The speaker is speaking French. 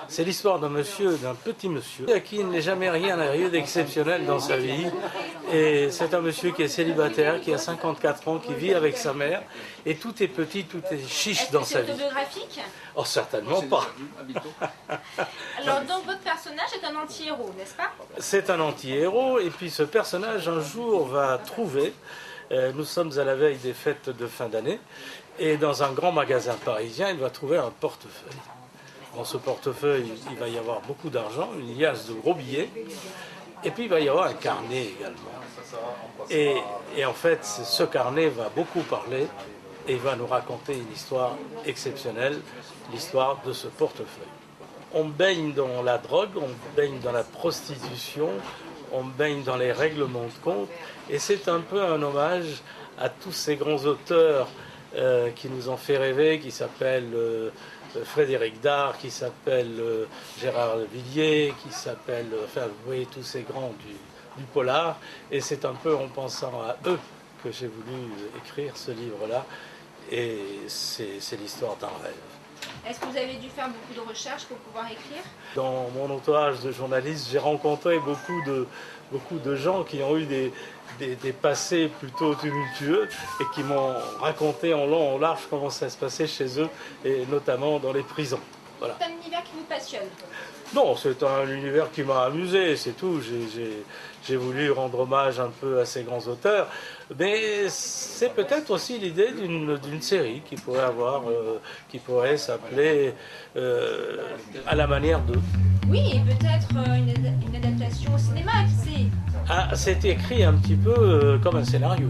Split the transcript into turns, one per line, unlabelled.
C'est l'histoire d'un monsieur, d'un petit monsieur, à qui il n'est jamais rien arrivé d'exceptionnel dans sa vie. Et c'est un monsieur qui est célibataire, qui a 54 ans, qui vit avec sa mère. Et tout est petit, tout est chiche dans sa vie.
C'est autobiographique?
Oh, certainement pas.
Alors, donc, votre personnage est un anti-héros, n'est-ce pas?
C'est un anti-héros, et puis ce personnage, un jour, va trouver, nous sommes à la veille des fêtes de fin d'année, et dans un grand magasin parisien, il va trouver un portefeuille. Dans ce portefeuille, il va y avoir beaucoup d'argent, une liasse de gros billets, et puis il va y avoir un carnet également. Et en fait, ce carnet va beaucoup parler, et il va nous raconter une histoire exceptionnelle, l'histoire de ce portefeuille. On baigne dans la drogue, on baigne dans la prostitution, on baigne dans les règlements de compte, et c'est un peu un hommage à tous ces grands auteurs qui nous ont fait rêver, qui s'appellent Frédéric Dard, qui s'appellent Gérard Villiers, qui s'appellent, enfin vous voyez tous ces grands du polar, et c'est un peu en pensant à eux que j'ai voulu écrire ce livre-là, et c'est l'histoire d'un rêve.
Est-ce que vous avez dû faire beaucoup de recherches pour pouvoir écrire?
Dans mon entourage de journaliste, j'ai rencontré beaucoup de gens qui ont eu des passés plutôt tumultueux et qui m'ont raconté en long, en large comment ça se passait chez eux, et notamment dans les prisons. Voilà.
C'est un univers qui vous passionne?
Non, c'est un univers qui m'a amusé, c'est tout. J'ai voulu rendre hommage un peu à ces grands auteurs, mais c'est peut-être aussi l'idée d'une série qui pourrait s'appeler à la manière de...
Oui, et peut-être une adaptation au cinéma, qui sait?
Ah, c'est écrit un petit peu comme un scénario.